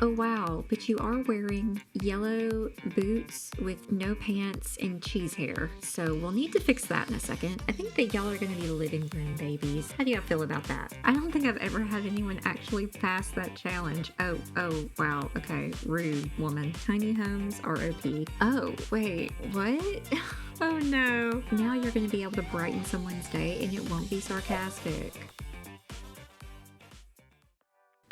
Oh wow, but you are wearing yellow boots with no pants and cheese hair. So we'll need to fix that in a second. I think that y'all are going to be living room babies. How do y'all feel about that? I don't think I've ever had anyone actually pass that challenge. Oh, wow. Okay, rude woman. Tiny homes are OP. Oh, wait, what? Oh no. Now you're going to be able to brighten someone's day and it won't be sarcastic.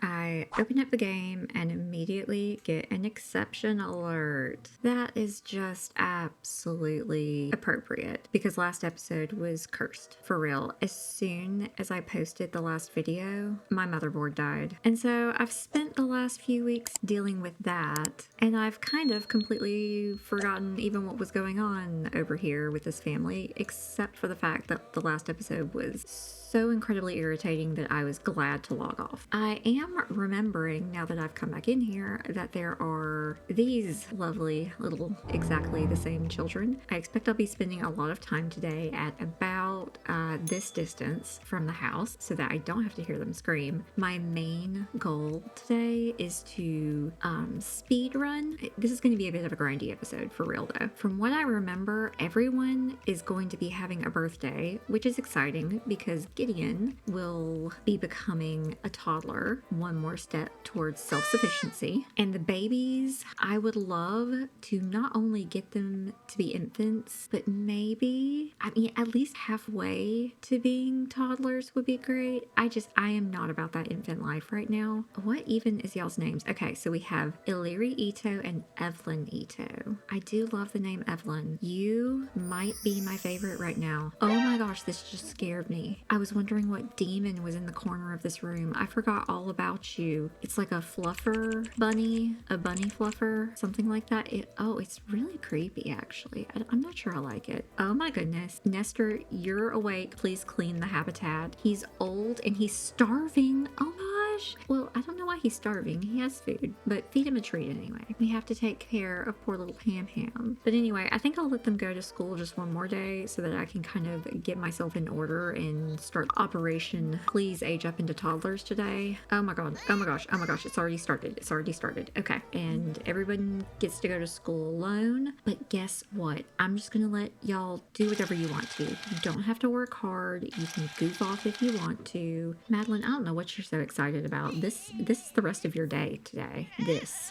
I open up the game and immediately get an exception alert. That is just absolutely appropriate because last episode was cursed. For real. As soon as I posted the last video, my motherboard died. And so I've spent the last few weeks dealing with that, and I've kind of completely forgotten even what was going on over here with this family, except for the fact that the last episode was so incredibly irritating that I was glad to log off. I am remembering, now that I've come back in here, that there are these lovely little exactly the same children. I expect I'll be spending a lot of time today at about this distance from the house so that I don't have to hear them scream. My main goal today is to speed run. This is going to be a bit of a grindy episode for real though. From what I remember, everyone is going to be having a birthday, which is exciting because Gideon will be becoming a toddler, one more step towards self-sufficiency. And the babies, I would love to not only get them to be infants, but maybe, at least halfway to being toddlers would be great. I am not about that infant life right now. What even is y'all's names? Okay, so we have Illyri Ito and Evelyn Ito. I do love the name Evelyn. You might be my favorite right now. Oh my gosh, this just scared me. I was wondering what demon was in the corner of this room. I forgot all about you. It's like a fluffer bunny, a bunny fluffer, something like that. It's really creepy actually. I'm not sure I like it. Oh my goodness. Nestor, you're awake. Please clean the habitat. He's old and he's starving. Oh gosh. Well, I don't know why he's starving. He has food, but feed him a treat anyway. We have to take care of poor little Ham Ham. But anyway, I think I'll let them go to school just one more day so that I can kind of get myself in order and start Operation Please Age Up into Toddlers today. Oh my god. Oh my gosh. Oh my gosh. It's already started. Okay. And everyone gets to go to school alone. But guess what? I'm just gonna let y'all do whatever you want to. You don't have to work hard. You can goof off if you want to. Madeline, I don't know what you're so excited about. This is the rest of your day today.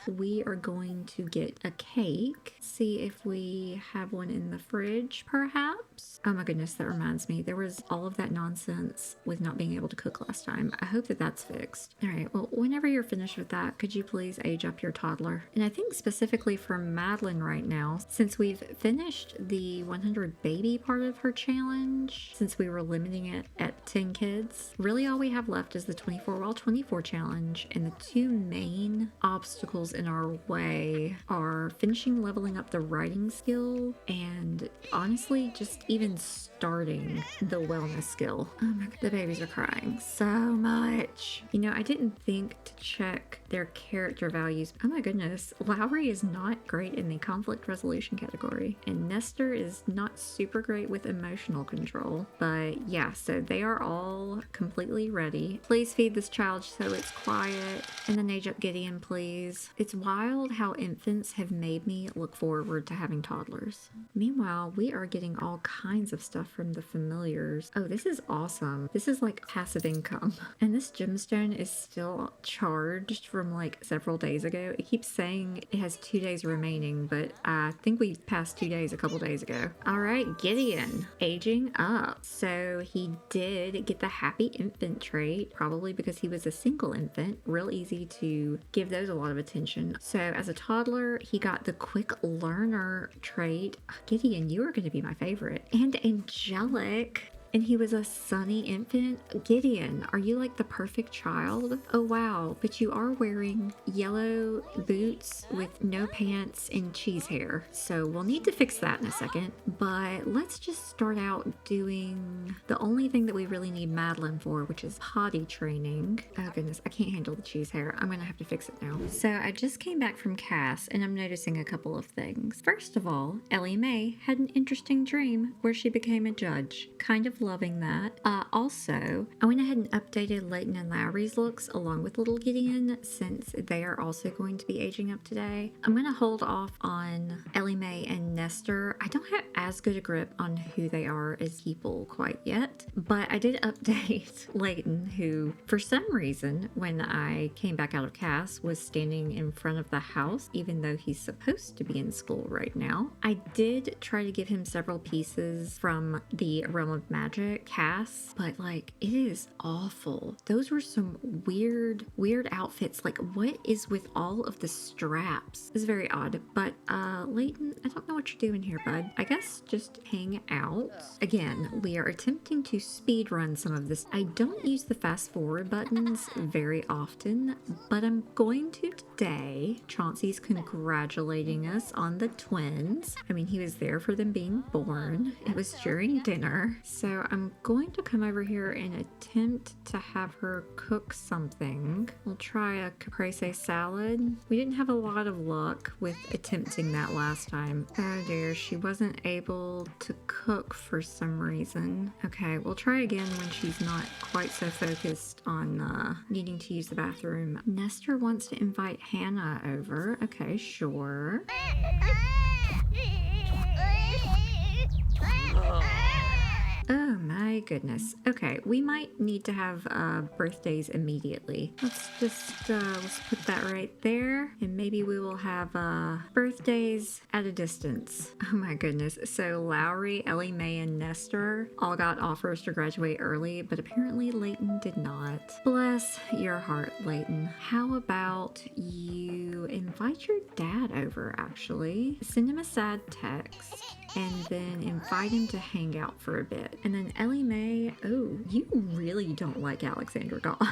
We are going to get a cake. See if we have one in the fridge, perhaps. Oh my goodness, that reminds me. There was all of that nonsense with not being able to cook last time. I hope that that's fixed. All right, well, whenever you're finished with that, could you please age up your toddler? And I think specifically for Madeline right now, since we've finished the 100 baby part of her challenge, since we were limiting it at 10 kids, really all we have left is the 24 while 24 challenge. And the two main obstacles in our way are finishing leveling up the writing skill and honestly just even starting the wellness skill. Oh my god, the babies are crying so much. You know, I didn't think to check their character values. Oh my goodness, Lowry is not great in the conflict resolution category and Nestor is not super great with emotional control. But yeah, so they are all completely ready. Please feed this child so it's quiet and then age up Gideon, please. It's wild how infants have made me look forward to having toddlers. Meanwhile, we are getting all kinds of stuff from the familiars. Oh, this is awesome. This is like passive income. And this gemstone is still charged from like several days ago. It keeps saying it has 2 days remaining, but I think we passed 2 days a couple days ago. All right, Gideon, aging up. So he did get the happy infant trait, probably because he was a single infant. Real easy to give those a lot of attention. So as a toddler, he got the quick learner trait. Gideon, you are going to be my favorite. And angelic. And he was a sunny infant. Gideon, are you like the perfect child? Oh wow, but you are wearing yellow boots with no pants and cheese hair. So we'll need to fix that in a second. But let's just start out doing the only thing that we really need Madeline for, which is potty training. Oh goodness, I can't handle the cheese hair. I'm gonna have to fix it now. So I just came back from Cass and I'm noticing a couple of things. First of all, Ellie Mae had an interesting dream where she became a judge. Kind of loving that. Also, I went ahead and updated Layton and Lowry's looks along with little Gideon since they are also going to be aging up today. I'm going to hold off on Ellie Mae and Nestor. I don't have as good a grip on who they are as people quite yet, but I did update Layton, who for some reason when I came back out of Cass was standing in front of the house even though he's supposed to be in school right now. I did try to give him several pieces from the Realm of Magic Cass, but like it is awful. Those were some weird outfits. Like what is with all of the straps? It's very odd. But Layton, I don't know what you're doing here, bud. I guess just hang out. Again, we are attempting to speed run some of this. I don't use the fast forward buttons very often, but I'm going to today. Chauncey's congratulating us on the twins. I mean, he was there for them being born. It was during dinner. So I'm going to come over here and attempt to have her cook something. We'll try a caprese salad. We didn't have a lot of luck with attempting that last time. Oh dear, she wasn't able to cook for some reason. Okay, we'll try again when she's not quite so focused on needing to use the bathroom. Nestor wants to invite Hanna over. Okay, sure. Oh my goodness. Okay, we might need to have birthdays immediately. Let's put that right there, and maybe we will have birthdays at a distance. Oh my goodness. So Lowry, Ellie Mae, and Nestor all got offers to graduate early, but apparently Layton did not. Bless your heart, Layton. How about you invite your dad over, actually? Send him a sad text and then invite him to hang out for a bit. And then Ellie Mae, oh, you really don't like Alexander Goff.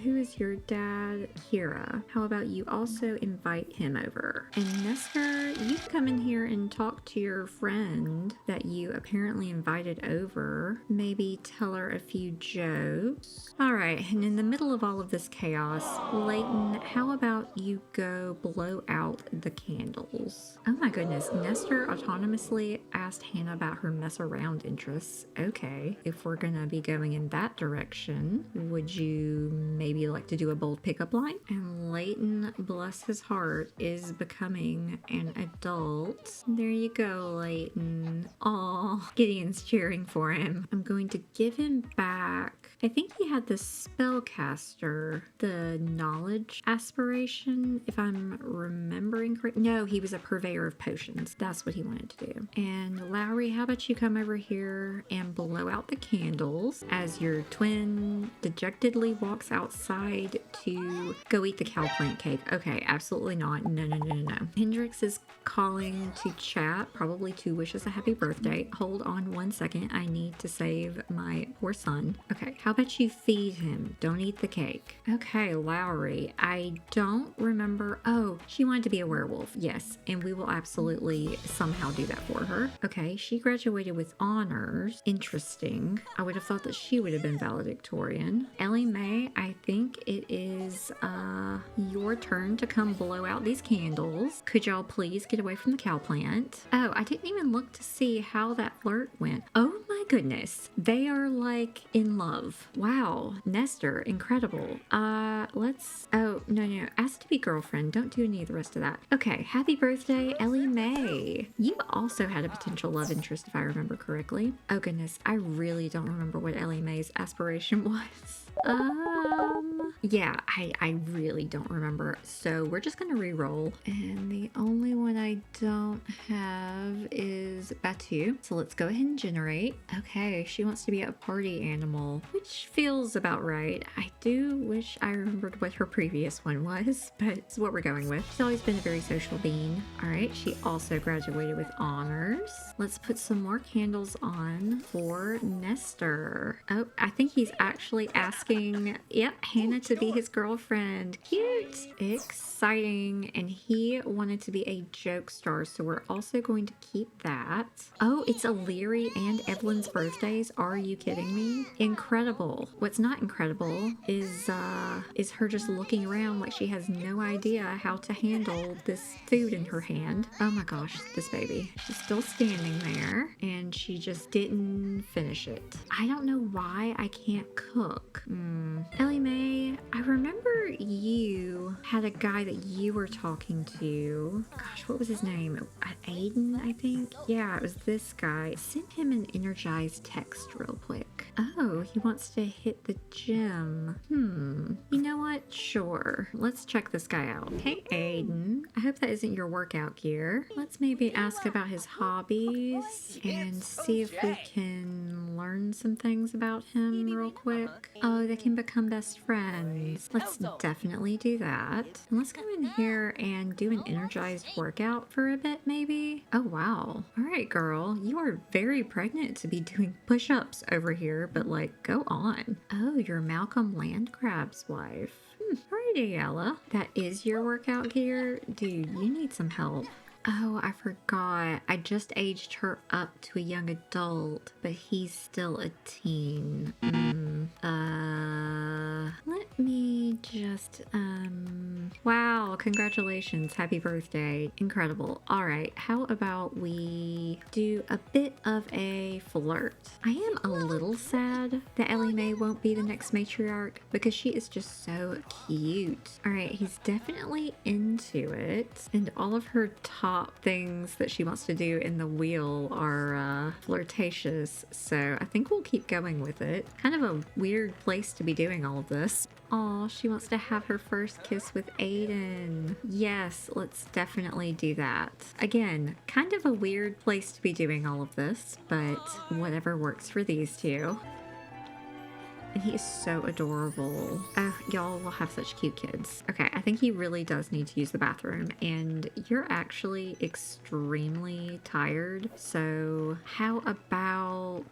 Who is your dad? Kira. How about you also invite him over? And Nestor, you come in here and talk to your friend that you apparently invited over. Maybe tell her a few jokes. All right, and in the middle of all of this chaos, Layton, how about you go blow out the candles? Oh my goodness, Nestor autonomously asked Hanna about her mess around interests. Okay, if we're gonna be going in that direction, would you maybe like to do a bold pickup line? And Layton, bless his heart, is becoming an adult. There you go, Layton. Aw, Gideon's cheering for him. I'm going to give him back, I think he had the spellcaster, the knowledge aspiration, if I'm remembering correct. No, he was a purveyor of potions. That's what he wanted to do. And Lowry, how about you come over here and blow out the candles as your twin dejectedly walks outside to go eat the cow plant cake. Okay, absolutely not. No. Hendrix is calling to chat, probably to wish us a happy birthday. Hold on 1 second. I need to save my poor son. Okay, how about you feed him? Don't eat the cake. Okay, Lowry, I don't remember. Oh, she wanted to be a werewolf. Yes, and we will absolutely somehow do that for her. Okay, she graduated with honors. Interesting. I would have thought that she would have been valedictorian. Ellie Mae, I think it is your turn to come blow out these candles. Could y'all please get away from the cow plant? Oh, I didn't even look to see how that flirt went. Oh my goodness. They are like in love. Wow. Nestor, incredible. Oh, no. Ask to be girlfriend. Don't do any of the rest of that. Okay, happy birthday, Ellie Mae. You also had a potential love interest if I remember correctly. Oh goodness, I really don't remember what Ellie Mae's aspiration was. Yeah, I really don't remember. So we're just gonna re-roll. And the only one I don't have is Batu. So let's go ahead and generate. Okay, she wants to be a party animal, which feels about right. I do wish I remembered what her previous one was, but it's what we're going with. She's always been a very social being. All right, she also graduated with honors. Let's put some more candles on for Nestor. Oh, I think he's actually asking, yep, Hanna to to be his girlfriend. Cute. Exciting. And he wanted to be a joke star, so we're also going to keep that. Oh, it's Illyri and Evelyn's birthdays. Are you kidding me? Incredible. What's not incredible is her just looking around like she has no idea how to handle this food in her hand. Oh my gosh, this baby. She's still standing there and she just didn't finish it. I don't know why I can't cook. Ellie Mae, I remember you had a guy that you were talking to. Gosh, what was his name? Aden, I think? Yeah, it was this guy. Send him an energized text real quick. Oh, he wants to hit the gym. You know what? Sure. Let's check this guy out. Hey, Aden. I hope that isn't your workout gear. Let's maybe ask about his hobbies and see if we can learn some things about him real quick. Oh, they can become best friends. Let's definitely do that. And let's go in here and do an energized workout for a bit, maybe. Oh, wow. All right, girl. You are very pregnant to be doing push-ups over here, but like, go on. Oh, you're Malcolm Landgrab's wife. Alrighty, Ella. That is your workout gear? Dude, you need some help. Oh, I forgot. I just aged her up to a young adult, but he's still a teen. Let me just, wow, congratulations. Happy birthday. Incredible. All right, how about we do a bit of a flirt? I am a little sad that Ellie Mae won't be the next matriarch because she is just so cute. All right, he's definitely into it, and all of her top things that she wants to do in the wheel are flirtatious, so I think we'll keep going with it. Kind of a weird place to be doing all of this. Aw, she wants to have her first kiss with Aden. Yes, let's definitely do that. Again, kind of a weird place to be doing all of this, but whatever works for these two. And he is so adorable. Oh, y'all will have such cute kids. Okay, I think he really does need to use the bathroom, and you're actually extremely tired. So how about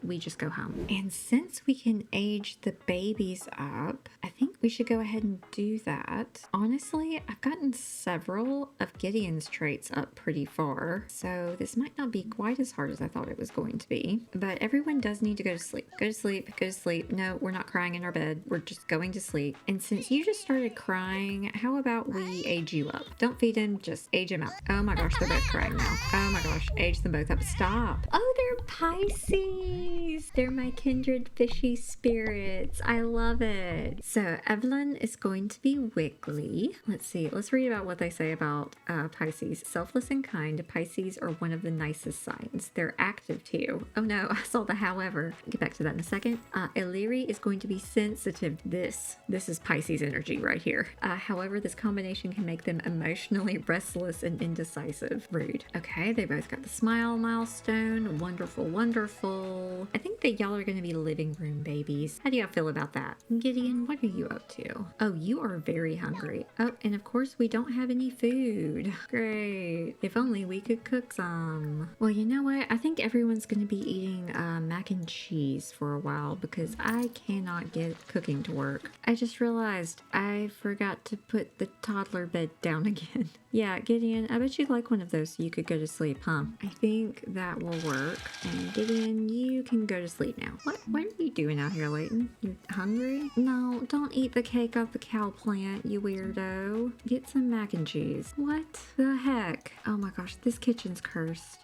we just go home? And since we can age the babies up, I think we should go ahead and do that. Honestly, I've gotten several of Gideon's traits up pretty far, so this might not be quite as hard as I thought it was going to be. But everyone does need to go to sleep. Go to sleep, go to sleep. No, we're not crying in our bed. We're just going to sleep. And since you just started crying, how about we age you up? Don't feed him, just age him up. Oh my gosh, they're both crying now. Oh my gosh, age them both up. Stop. Oh, they're Pisces. They're my kindred fishy spirits. I love it. So Evelyn is going to be Wiggly. Let's see. Let's read about what they say about Pisces. Selfless and kind, Pisces are one of the nicest signs. They're active too. Oh no, I saw the however. I'll get back to that in a second. Illyri is going to be sensitive. This is Pisces energy right here. However, this combination can make them emotionally restless and indecisive. Rude. Okay, they both got the smile milestone. Wonderful, wonderful. I think that y'all are going to be living room babies. How do y'all feel about that? Gideon, what are you up to? Oh, you are very hungry. Oh, and of course we don't have any food. Great. If only we could cook some. Well, you know what? I think everyone's going to be eating mac and cheese for a while because I cannot get cooking to work. I just realized I forgot to put the toddler bed down again. Yeah, Gideon, I bet you'd like one of those so you could go to sleep, huh? I think that will work. And Gideon, you can go to sleep now. What are you doing out here, Layton? You hungry? No, don't eat the cake off the cow plant, you weirdo. Get some mac and cheese. What the heck? Oh my gosh, this kitchen's cursed.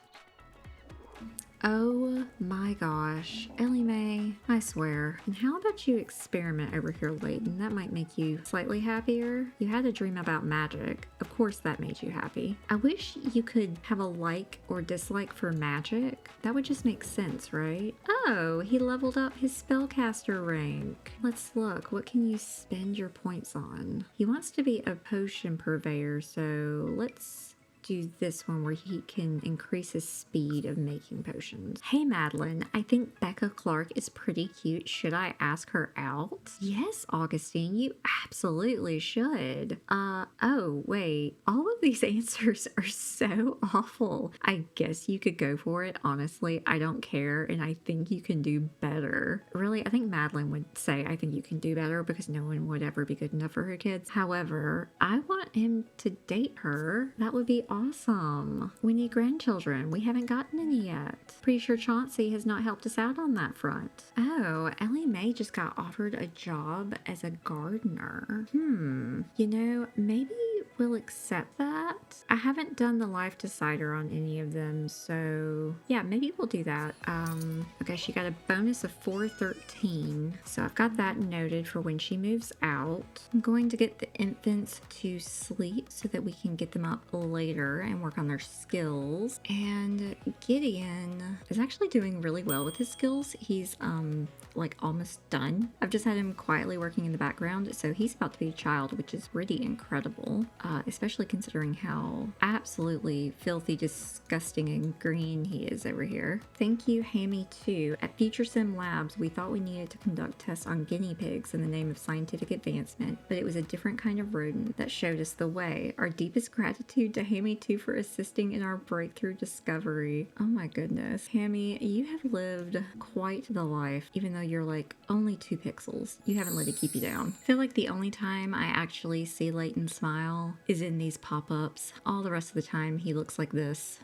Oh my gosh, Ellie Mae, I swear. And how about you experiment over here, Layton? That might make you slightly happier. You had a dream about magic. Of course that made you happy. I wish you could have a like or dislike for magic. That would just make sense, right? Oh, he leveled up his spellcaster rank. Let's look. What can you spend your points on? He wants to be a potion purveyor, so let's do this one where he can increase his speed of making potions. Hey Madeline, I think Becca Clark is pretty cute. Should I ask her out? Yes, Augustine, you absolutely should. Oh, wait. All of these answers are so awful. I guess you could go for it. Honestly, I don't care, and I think you can do better. Really, I think Madeline would say, I think you can do better, because no one would ever be good enough for her kids. However, I want him to date her. That would be awesome. We need grandchildren. We haven't gotten any yet. Pretty sure Chauncey has not helped us out on that front. Oh, Ellie Mae just got offered a job as a gardener. You know, maybe we'll accept that. I haven't done the life decider on any of them, so yeah, maybe we'll do that. Okay, she got a bonus of 413, so I've got that noted for when she moves out. I'm going to get the infants to sleep so that we can get them up later and work on their skills. And Gideon is actually doing really well with his skills. He's like almost done. I've just had him quietly working in the background, so he's about to be a child, which is really incredible, especially considering how absolutely filthy, disgusting, and green he is over here. Thank you, Hammy, too. At Future Sim Labs, we thought we needed to conduct tests on guinea pigs in the name of scientific advancement, but it was a different kind of rodent that showed us the way. Our deepest gratitude to Hammy, too, for assisting in our breakthrough discovery. Oh my goodness. Hammy, you have lived quite the life, even though you're like only 2 pixels. You haven't let it keep you down. I feel like the only time I actually see Layton smile is in these pop-ups. All the rest of the time he looks like this.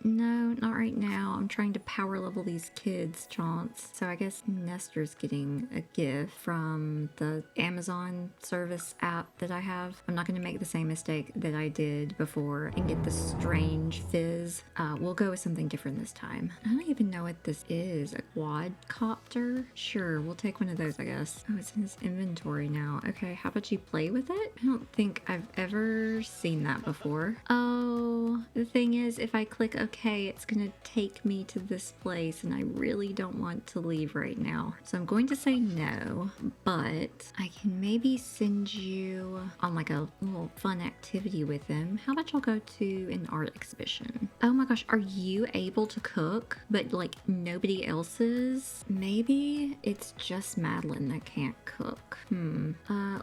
No, not right now. I'm trying to power level these kids, Chance. So I guess Nestor's getting a gift from the Amazon service app that I have. I'm not going to make the same mistake that I did before and get the strange fizz. We'll go with something different this time. I don't even know what this is. A quadcopter? Sure, we'll take one of those, I guess. Oh, it's in his inventory now. Okay, how about you play with it? I don't think I've ever seen that before. Oh, the thing is, if I click OK, it's gonna take me to this place, and I really don't want to leave right now. So I'm going to say no, but I can maybe send you on like a little fun activity with him. How about y'all go to an art exhibition? Oh my gosh, are you able to cook, but like nobody else is? Maybe it's just Madeline that can't cook.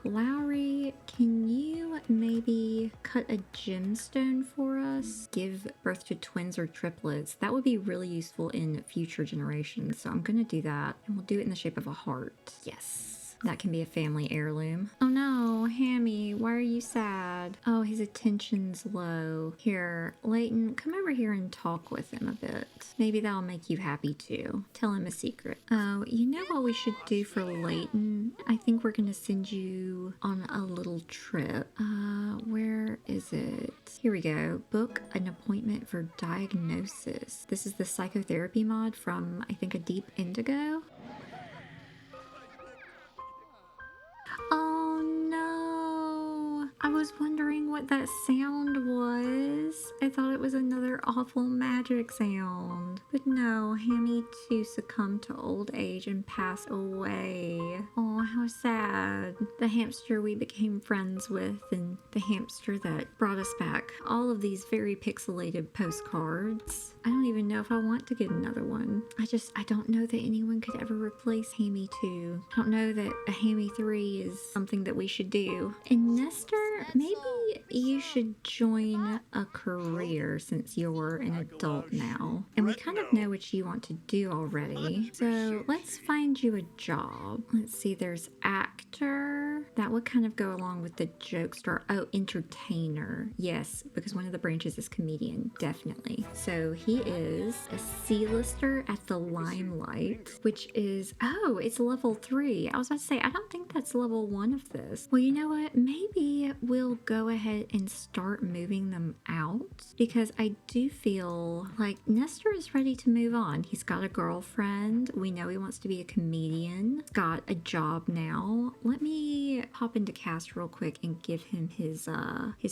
Lowry, can you maybe cut a gemstone for us? Give birth to twins or triplets. That would be really useful in future generations. So I'm gonna do that, and we'll do it in the shape of a heart. Yes. That can be a family heirloom. Oh no, Hammy, why are you sad? Oh, his attention's low. Here, Layton, come over here and talk with him a bit. Maybe that'll make you happy too. Tell him a secret. Oh, you know what we should do for Layton? I think we're gonna send you on a little trip. Where is it? Here we go. Book an appointment for diagnosis. This is the psychotherapy mod from, I think, A Deep Indigo. Oh no! I was wondering what that sound was. I thought it was another awful magic sound. But no, Hammy too succumbed to old age and passed away. Oh, how sad. The hamster we became friends with, and the hamster that brought us back all of these very pixelated postcards. I don't even know if I want to get another one. I don't know that anyone could ever replace Hammy 2. I don't know that a Hammy 3 is something that we should do. And Nestor, maybe you should join a career since you're an adult now. And we kind of know what you want to do already. So let's find you a job. Let's see, there's actor. That would kind of go along with the jokester. Oh, entertainer. Yes, because one of the branches is comedian, definitely. So he is a C-lister at the Limelight, which is, oh, it's level 3. I was about to say, I don't think that's level 1 of this. Well, you know what? Maybe we'll go ahead and start moving them out, because I do feel like Nestor is ready to move on. He's got a girlfriend. We know he wants to be a comedian. Got a job now. Let me hop into cast real quick and give him his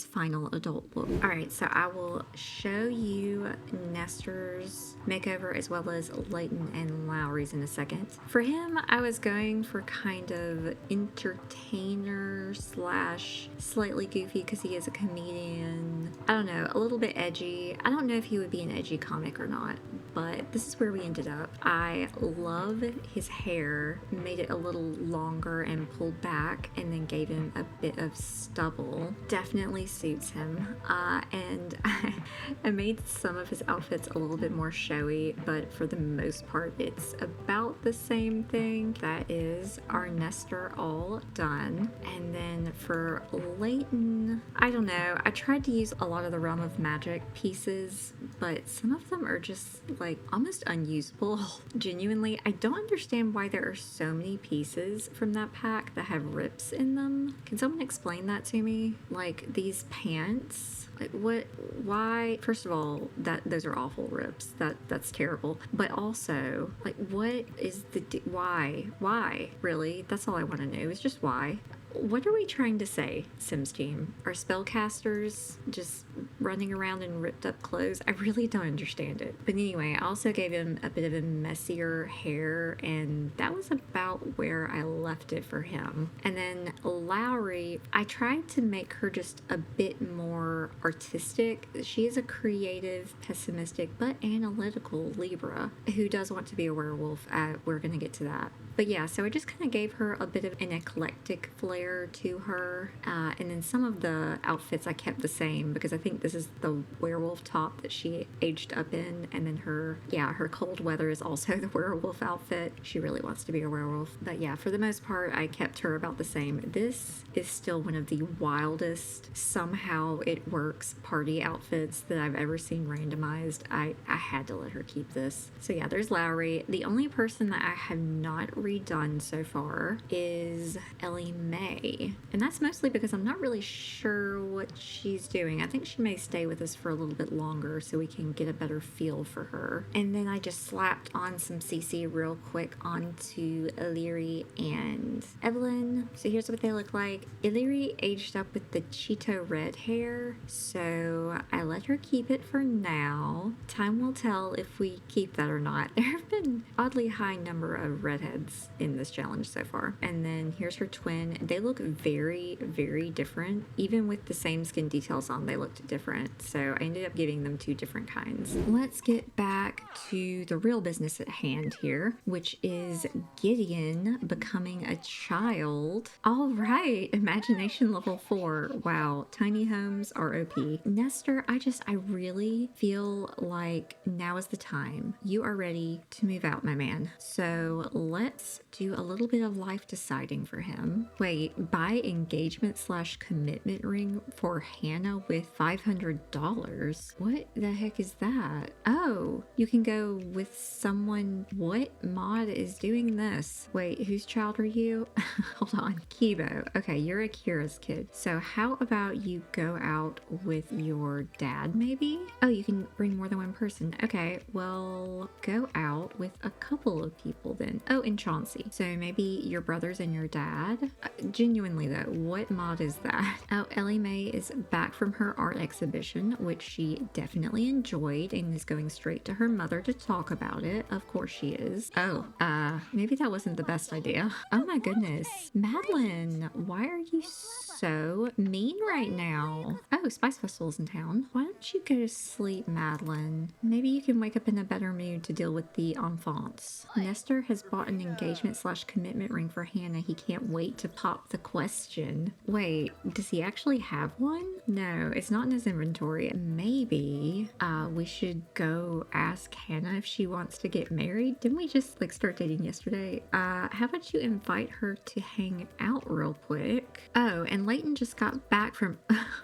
final adult look. All right, so I will show you Nestor's makeover as well as Layton and Lowry's in a second. For him, I was going for kind of entertainer slash slightly goofy because he is a comedian. I don't know, a little bit edgy. I don't know if he would be an edgy comic or not, but this is where we ended up. I love his hair, made it a little longer and pulled back, and then gave him a bit of stubble. Definitely suits him. And I made some of his outfits a little bit more showy, but for the most part, it's about the same thing. That is our Nestor all done. And then for Layton, I don't know. I tried to use a lot of the Realm of Magic pieces, but some of them are just like almost unusable. Genuinely, I don't understand why there are so many pieces from that pack that have rips in them. Can someone explain that to me? Like these pants, like what, why? First of all, those are awful rips. That's terrible. But also, like what is why really? That's all I want to know is just why. What are we trying to say, Sims team? Are spellcasters just running around in ripped up clothes? I really don't understand it. But anyway, I also gave him a bit of a messier hair, and that was about where I left it for him. And then Lowry, I tried to make her just a bit more artistic. She is a creative, pessimistic, but analytical Libra who does want to be a werewolf. We're going to get to that. But yeah, so I just kind of gave her a bit of an eclectic flair to her. And then some of the outfits I kept the same because I think this is the werewolf top that she aged up in. And then her cold weather is also the werewolf outfit. She really wants to be a werewolf. But yeah, for the most part, I kept her about the same. This is still one of the wildest, somehow it works party outfits that I've ever seen randomized. I had to let her keep this. So yeah, there's Lowry. The only person that I have not redone so far is Ellie Mae, and that's mostly because I'm not really sure what she's doing. I think she may stay with us for a little bit longer so we can get a better feel for her. And then I just slapped on some CC real quick onto Illyri and Evelyn. So here's what they look like. Illyri aged up with the Cheeto red hair, so I let her keep it for now. Time will tell if we keep that or not. There have been oddly high number of redheads in this challenge so far. And then here's her twin. They look very, very different. Even with the same skin details on, they looked different. So I ended up giving them two different kinds. Let's get back to the real business at hand here, which is Gideon becoming a child. All right, imagination level 4. Wow, tiny homes are OP. Nestor, I really feel like now is the time. You are ready to move out, my man. So let's do a little bit of life deciding for him. Wait, buy engagement/commitment ring for Hanna with $500? What the heck is that? Oh, you can go with someone. What mod is doing this? Wait, whose child are you? Hold on. Kibo. Okay, you're Akira's kid. So how about you go out with your dad maybe? Oh, you can bring more than one person. Okay, well, go out with a couple of people then. Oh, and Chauncey. So maybe your brothers and your dad? Genuinely though, what mod is that? Oh, Ellie Mae is back from her art exhibition, which she definitely enjoyed and is going straight to her mother to talk about it. Of course she is. Oh, maybe that wasn't the best idea. Oh my goodness. Madeline, why are you so mean right now? Oh, Spice Festival's in town. Why don't you go to sleep, Madeline? Maybe you can wake up in a better mood to deal with the enfants. Nestor has bought an engagement/commitment ring for Hanna. He can't wait to pop the question. Wait, does he actually have one? No, it's not in his inventory. Maybe we should go ask Hanna if she wants to get married. Didn't we just like start dating yesterday? How about you invite her to hang out real quick? Oh, and Layton just got back from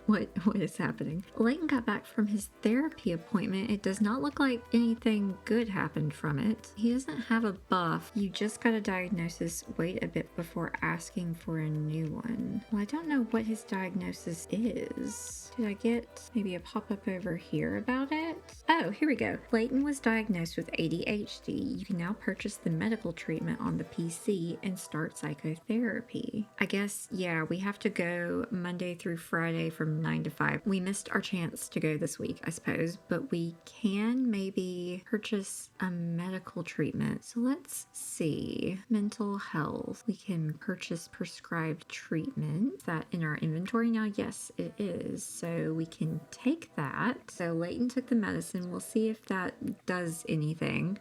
what is happening? Layton got back from his therapy appointment. It does not look like anything good happened from it. He doesn't have a buff. You just got a diagnosis. Wait a bit before asking for a new one. Well, I don't know what his diagnosis is. Did I get maybe a pop-up over here about it? Oh, here we go. Layton was diagnosed with ADHD. You can now purchase the medical treatment on the PC and start psychotherapy. I guess, yeah, we have to go Monday through Friday from 9 to 5. We missed our chance to go this week, I suppose, but we can maybe purchase a medical treatment. So let's see. Mental health. We can purchase prescribed treatment. Is that in our inventory now? Yes, it is. so we can take that. So Layton took the medicine. We'll see if that does anything.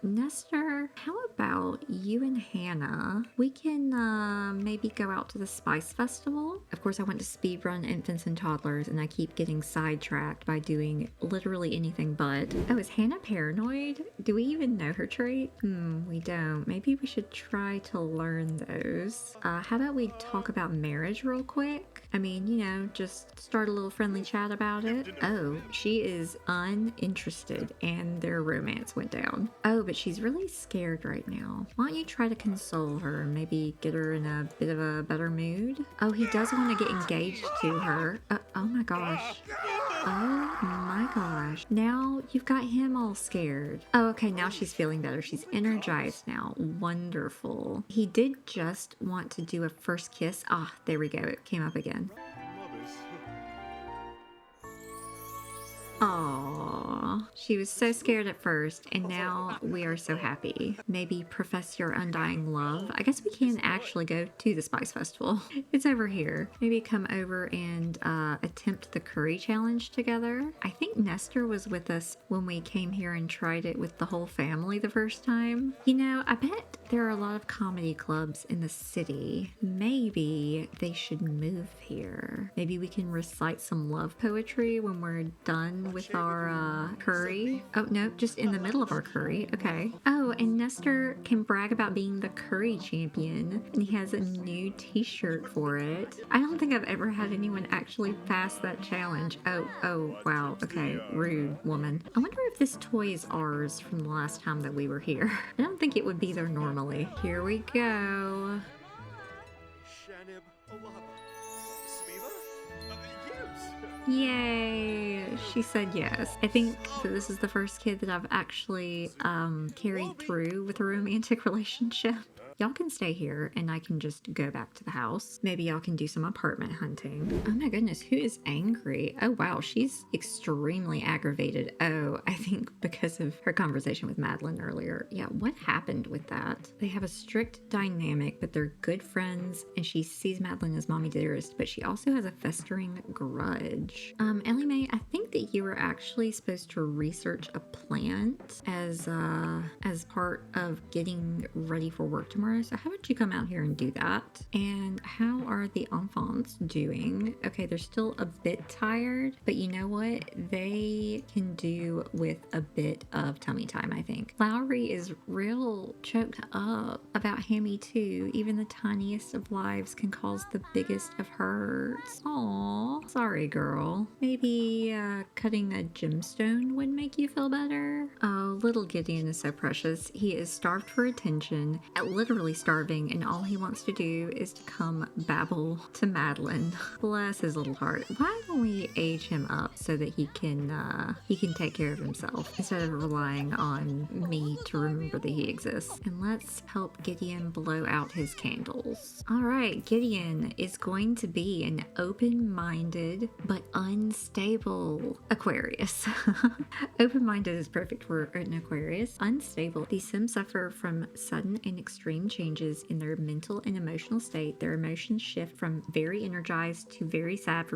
Nestor, how about you and Hanna? We can maybe go out to the Spice Festival. Of course, I went to Speedrun Infants and Toddlers, and I keep getting sidetracked by doing literally anything but. Oh, is Hanna paranoid? Do we even know her trait? We don't. Maybe we should try to learn those. How about we talk about marriage real quick? I mean, you know, just start a little friendly chat about it. Oh, she is uninterested and their romance went down. Oh, but she's really scared right now. Why don't you try to console her and maybe get her in a bit of a better mood? Oh, he does want to get engaged to her. Oh my gosh. Oh my gosh. Now you've got him all scared. Oh, okay, now she's feeling better. She's energized now. Wonderful. He did just want to do a first kiss. Ah, there we go. It came up again. Aww. She was so scared at first, and now we are so happy. Maybe profess your undying love. I guess we can actually go to the Spice Festival. It's over here. Maybe come over and attempt the curry challenge together. I think Nestor was with us when we came here and tried it with the whole family the first time. You know, I bet there are a lot of comedy clubs in the city. Maybe they should move here. Maybe we can recite some love poetry when we're done with our curry. Oh, no, just in the middle of our curry. Okay. Oh, and Nestor can brag about being the curry champion, and he has a new t-shirt for it. I don't think I've ever had anyone actually pass that challenge. Oh, wow. Okay, rude woman. I wonder if this toy is ours from the last time that we were here. I don't think it would be there normally. Here we go. Yay! She said yes. I think that this is the first kid that I've actually carried through with a romantic relationship. Y'all can stay here and I can just go back to the house. Maybe y'all can do some apartment hunting. Oh my goodness, who is angry? Oh wow, she's extremely aggravated. Oh, I think because of her conversation with Madeline earlier. Yeah, what happened with that? They have a strict dynamic, but they're good friends, and she sees Madeline as mommy dearest, but she also has a festering grudge. Ellie Mae, I think that you were actually supposed to research a plant as part of getting ready for work tomorrow. So how about you come out here and do that? And how are the enfants doing? Okay, they're still a bit tired, but you know what? They can do with a bit of tummy time, I think. Lowry is real choked up about Hammy too. Even the tiniest of lives can cause the biggest of hurts. Aw, sorry girl. Maybe cutting a gemstone would make you feel better? Oh, little Gideon is so precious. He is starved for attention, literally starving, and all he wants to do is to come babble to Madeline. Bless his little heart. Why don't we age him up so that he can take care of himself instead of relying on me to remember that he exists? And let's help Gideon blow out his candles. All right, Gideon is going to be an open-minded but unstable Aquarius. Open-minded is perfect for an Aquarius. Unstable. These Sims suffer from sudden and extreme changes in their mental and emotional state. Their emotions shift from very energized to very sad for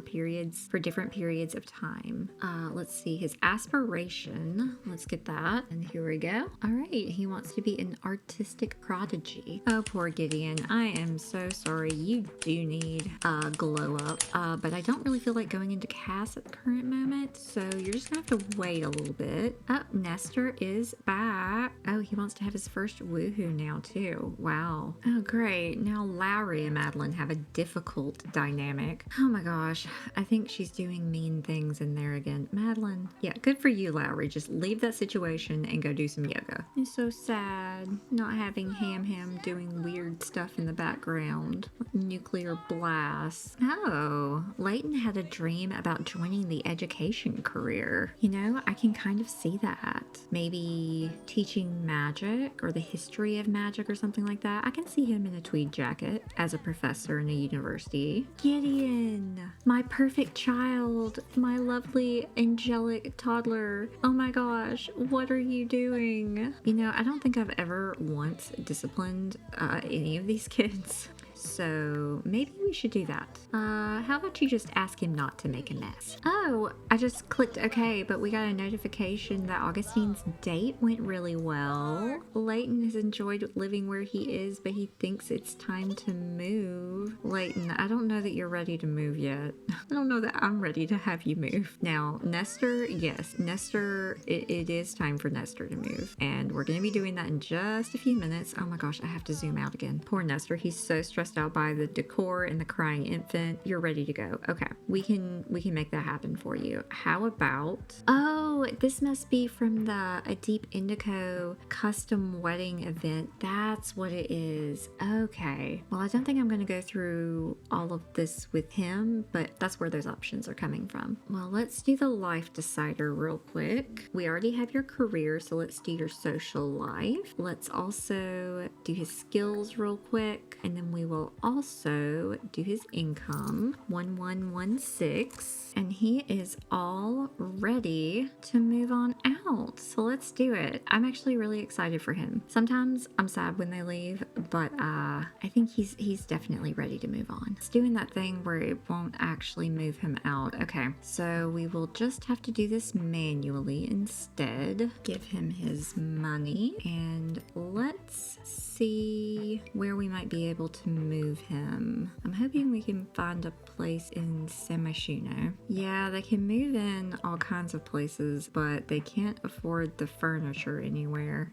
different periods of time. Let's see his aspiration. Let's get that. And here we go. All right, he wants to be an artistic prodigy. Oh, poor Gideon. I am so sorry. You do need a glow up, but I don't really feel like going into cast at the current moment, so you're just gonna have to wait a little bit. Oh, Nestor is back. Oh, he wants to have his first woohoo now too. Wow. Oh, great. Now Lowry and Madeline have a difficult dynamic. Oh my gosh. I think she's doing mean things in there again. Madeline. Yeah, good for you, Lowry. Just leave that situation and go do some yoga. It's so sad not having Ham doing weird stuff in the background. Nuclear blasts. Oh, Layton had a dream about joining the education career. You know, I can kind of see that. Maybe teaching magic or the history of magic or something like that. I can see him in a tweed jacket as a professor in a university. Gideon, my perfect child, my lovely angelic toddler. Oh my gosh, what are you doing? You know, I don't think I've ever once disciplined any of these kids. So maybe we should do that. How about you just ask him not to make a mess? Oh, I just clicked okay, but we got a notification that Augustine's date went really well. Layton has enjoyed living where he is, but he thinks it's time to move. Layton, I don't know that you're ready to move yet. I don't know that I'm ready to have you move. Now, Nestor, yes, Nestor, it is time for Nestor to move. And we're going to be doing that in just a few minutes. Oh my gosh, I have to zoom out again. Poor Nestor, he's so stressed out by the decor and the crying infant. You're ready to go. Okay, we can make that happen for you. How about, oh, this must be from the A Deep Indigo custom wedding event. That's what it is. Okay. Well, I don't think I'm going to go through all of this with him, but that's where those options are coming from. Well, let's do the life decider real quick. We already have your career, so let's do your social life. Let's also do his skills real quick, and then we will also do his income. 1116, and he is all ready to move on out. So let's do it. I'm actually really excited for him. Sometimes I'm sad when they leave, but I think he's definitely ready to move on. It's doing that thing where it won't actually move him out. Okay, so we will just have to do this manually instead. Give him his money, and let's see where we might be able to move him. I'm hoping we can find a place in Semishino. Yeah, they can move in all kinds of places, but they can't afford the furniture anywhere.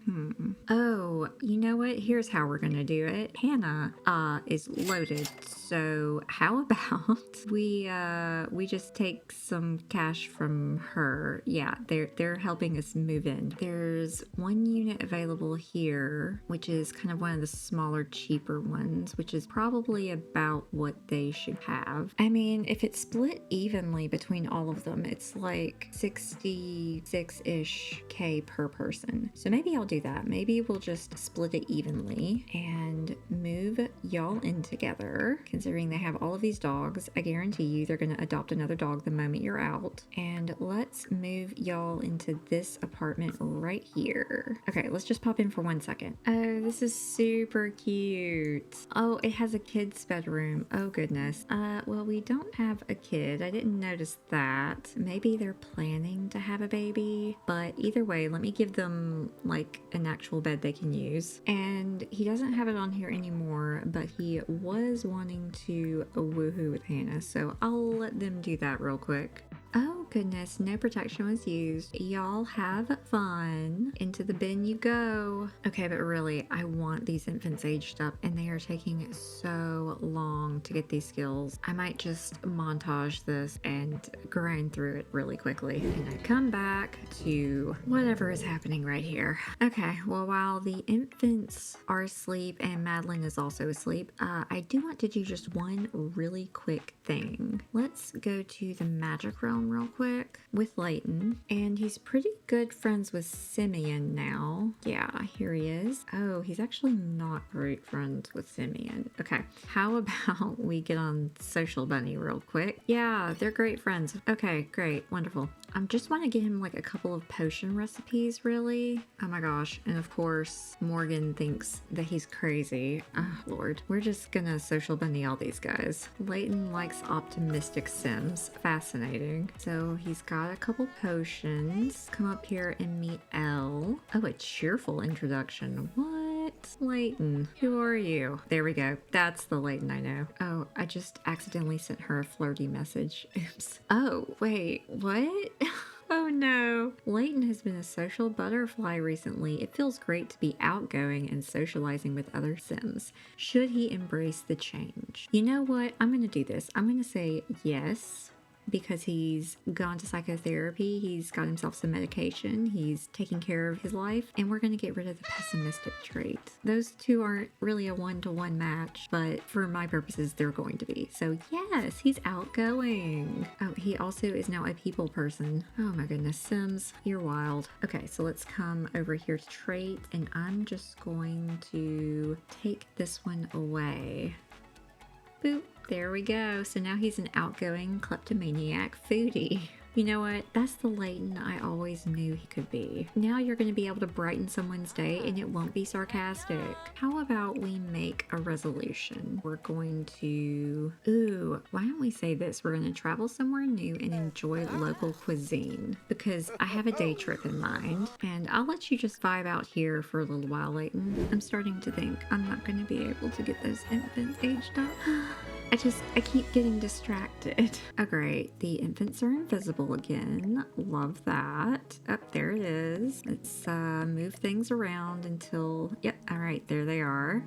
Oh, you know what? Here's how we're gonna do it. Hanna is loaded, so how about we just take some cash from her? Yeah, they're helping us move in. There's one unit available here, which is kind of one of the smaller, cheaper ones, which is probably about what they should have. I mean, if it's split evenly between all of them, it's like 66-ish K per person. So maybe I'll do that. Maybe we'll just split it evenly and move y'all in together. Considering they have all of these dogs, I guarantee you they're going to adopt another dog the moment you're out. And let's move y'all into this apartment right here. Okay, let's just pop in for 1 second. Oh, this is super cute. Oh, it has a kid's bedroom. Oh goodness. Well, we don't have a kid. I didn't notice that. Maybe they're planning to have a baby, but either way, let me give them like an actual bed they can use. And he doesn't have it on here anymore, but he was wanting to woohoo with Hanna, so I'll let them do that real quick. Oh goodness, no protection was used. Y'all have fun. Into the bin you go. Okay, but really, I want these infants aged up, and they are taking so long to get these skills. I might just montage this and grind through it really quickly. And I come back to whatever is happening right here. Okay, well, while the infants are asleep and Madeline is also asleep, I do want to do just one really quick thing. Let's go to the magic realm real quick with Layton, and he's pretty good friends with Simeon now. Yeah, here he is. Oh, he's actually not great friends with Simeon. Okay, how about we get on Social Bunny real quick? Yeah, they're great friends. Okay, great, wonderful. I just want to get him like a couple of potion recipes, really. Oh my gosh, and of course Morgan thinks that he's crazy. Oh Lord, we're just gonna Social Bunny all these guys. Layton likes optimistic Sims. Fascinating. So he's got a couple potions. Come up here and meet Elle. Oh, a cheerful introduction. What? Layton, who are you? There we go. That's the Layton I know. Oh, I just accidentally sent her a flirty message. Oops. Oh, wait, what? Oh no. Layton has been a social butterfly recently. It feels great to be outgoing and socializing with other Sims. Should he embrace the change? You know what? I'm going to do this. I'm going to say yes, because he's gone to psychotherapy, he's got himself some medication, he's taking care of his life, and we're going to get rid of the pessimistic trait. Those two aren't really a one-to-one match, but for my purposes, they're going to be. So yes, he's outgoing. Oh, he also is now a people person. Oh my goodness, Sims, you're wild. Okay, so let's come over here to trait, and I'm just going to take this one away. Boop. There we go. So now he's an outgoing kleptomaniac foodie. You know what? That's the Layton I always knew he could be. Now you're going to be able to brighten someone's day and it won't be sarcastic. How about we make a resolution? We're going to... Ooh, why don't we say this? We're going to travel somewhere new and enjoy local cuisine. Because I have a day trip in mind. And I'll let you just vibe out here for a little while, Layton. I'm starting to think I'm not going to be able to get those infants aged up. I keep getting distracted. Oh, great. The infants are invisible again. Love that. Oh, there it is. Let's move things around until... Yep, all right, there they are.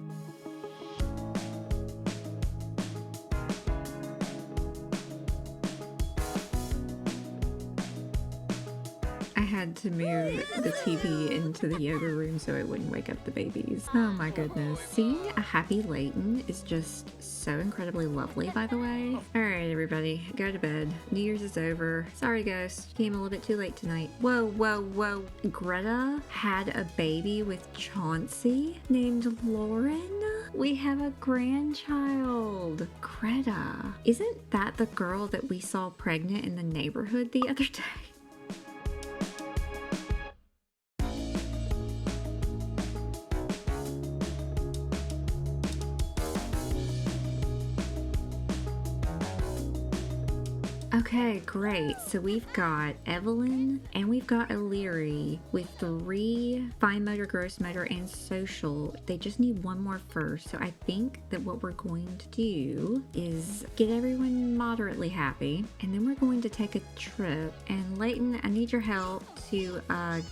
I had to move the TV into the yoga room so it wouldn't wake up the babies. Oh my goodness. Seeing a happy Layton is just so incredibly lovely, by the way. Alright, everybody, go to bed. New Year's is over. Sorry, Ghost. Came a little bit too late tonight. Whoa, whoa, whoa. Greta had a baby with Chauncey named Lauren? We have a grandchild. Greta. Isn't that the girl that we saw pregnant in the neighborhood the other day? Okay, great. So we've got Evelyn and we've got Illyri with 3 fine motor, gross motor, and social. They just need one more first. So I think that what we're going to do is get everyone moderately happy. And then we're going to take a trip. And Layton, I need your help to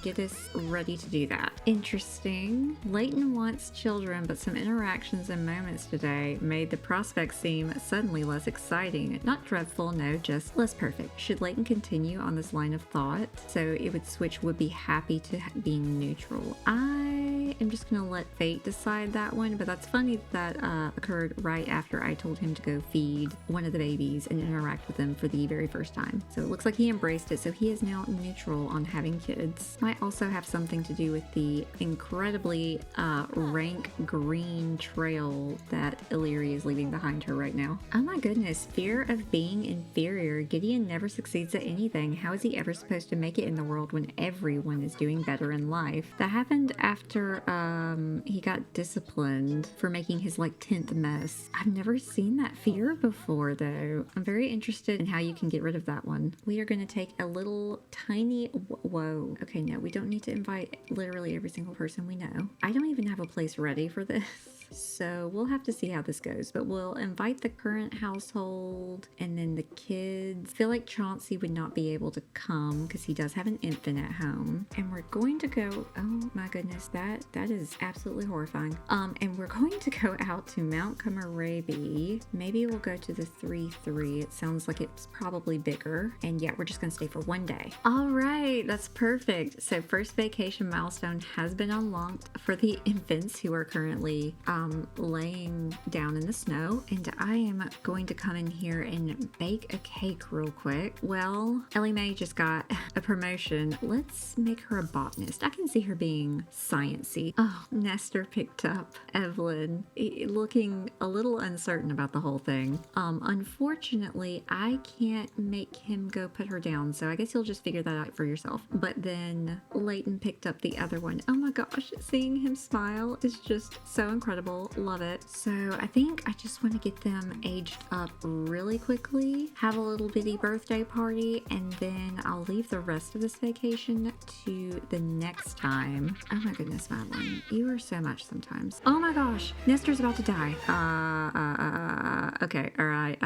get us ready to do that. Interesting. Layton wants children, but some interactions and moments today made the prospect seem suddenly less exciting. Not dreadful, no, just less perfect. Should Layton continue on this line of thought? So it would switch would be happy to being neutral. I am just gonna let fate decide that one, but that's funny that occurred right after I told him to go feed one of the babies and interact with them for the very first time. So it looks like he embraced it, so he is now neutral on having kids. Might also have something to do with the incredibly rank green trail that Illyri is leaving behind her right now. Oh my goodness, fear of being inferior. Gideon never succeeds at anything. How is he ever supposed to make it in the world when everyone is doing better in life? That happened after he got disciplined for making his like 10th mess. I've never seen that fear before though. I'm very interested in how you can get rid of that one. We are going to take a little tiny... Whoa. Okay, no, we don't need to invite literally every single person we know. I don't even have a place ready for this. So we'll have to see how this goes, but we'll invite the current household and then the kids. I feel like Chauncey would not be able to come because he does have an infant at home. And we're going to go, oh my goodness, that is absolutely horrifying. And we're going to go out to Mount Kamarabi. Maybe we'll go to the 3-3. It sounds like it's probably bigger. And yeah, we're just gonna stay for one day. All right, that's perfect. So first vacation milestone has been unlocked for the infants who are currently laying down in the snow, and I am going to come in here and bake a cake real quick. Well, Ellie Mae just got a promotion. Let's make her a botanist. I can see her being sciencey. Oh, Nestor picked up Evelyn, looking a little uncertain about the whole thing. Unfortunately, I can't make him go put her down, so I guess you'll just figure that out for yourself. But then Layton picked up the other one. Oh my gosh, seeing him smile is just so incredible. Love it. So I think I just want to get them aged up really quickly, have a little bitty birthday party, and then I'll leave the rest of this vacation to the next time. Oh my goodness, Madeline, you are so much sometimes. Oh my gosh, Nestor's about to die. Okay, all right.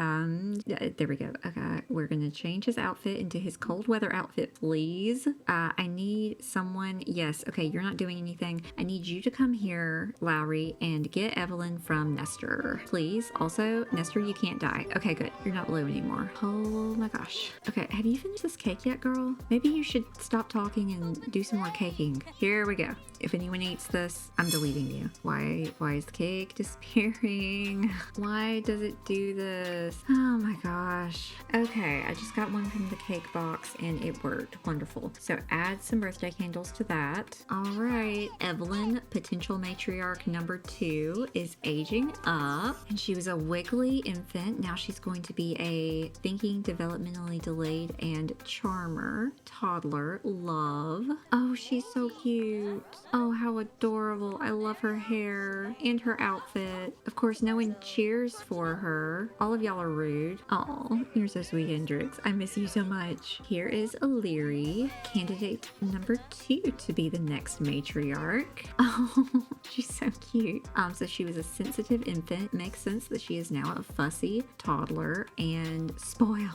There we go. Okay, we're gonna change his outfit into his cold weather outfit, please. I need someone. Yes. Okay, you're not doing anything. I need you to come here, Lowry, and get Evelyn from Nestor, please. Also, Nestor, you can't die. Okay, good. You're not blue anymore. Oh my gosh. Okay, have you finished this cake yet, girl? Maybe you should stop talking and do some more caking. Here we go. If anyone eats this, I'm deleting you. Why is the cake disappearing? Why does it do this? Oh my gosh. Okay, I just got one from the cake box and it worked. Wonderful. So add some birthday candles to that. All right, Evelyn, potential matriarch number 2. 2 is aging up, and she was a wiggly infant. Now she's going to be a thinking, developmentally delayed, and charmer toddler. Love. Oh, she's so cute. Oh, how adorable. I love her hair and her outfit. Of course, no one cheers for her. All of y'all are rude. Oh, you're so sweet, Hendrix. I miss you so much. Here is Illyri, candidate number 2 to be the next matriarch. Oh, she's so cute. So she was a sensitive infant. Makes sense that she is now a fussy toddler and spoiled.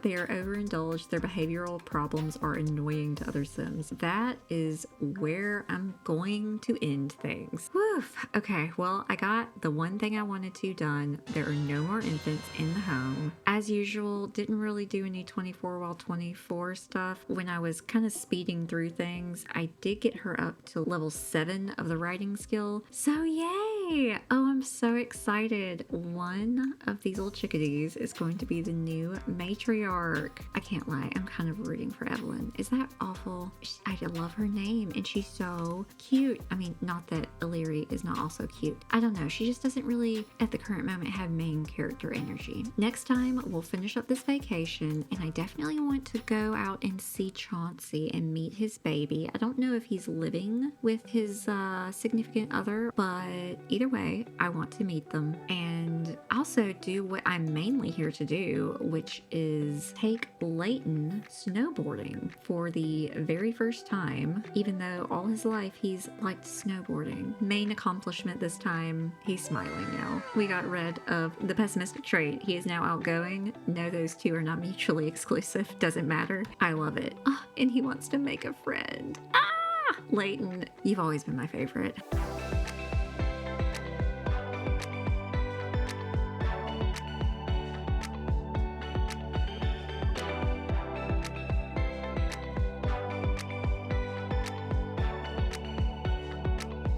They are overindulged. Their behavioral problems are annoying to other Sims. That is where I'm going to end things. Woof. Okay, well, I got the one thing I wanted to done. There are no more infants in the home. As usual, didn't really do any 24 while 24 stuff. When I was kind of speeding through things, I did get her up to level 7 of the writing skill. So yay! Oh, I'm so excited. One of these little chickadees is going to be the new matriarch. I can't lie, I'm kind of rooting for Evelyn. Is that awful? I love her name and she's so cute. I mean, not that Illyri is not also cute. I don't know, she just doesn't really, at the current moment, have main character energy. Next time, we'll finish up this vacation and I definitely want to go out and see Chauncey and meet his baby. I don't know if he's living with his significant other, but either way, I want to meet them and also do what I'm mainly here to do, which is take Layton snowboarding for the very first time, even though all his life he's liked snowboarding. Main accomplishment this time, he's smiling now. We got rid of the pessimistic trait. He is now outgoing. No, those two are not mutually exclusive. Doesn't matter. I love it. And he wants to make a friend. Layton, you've always been my favorite.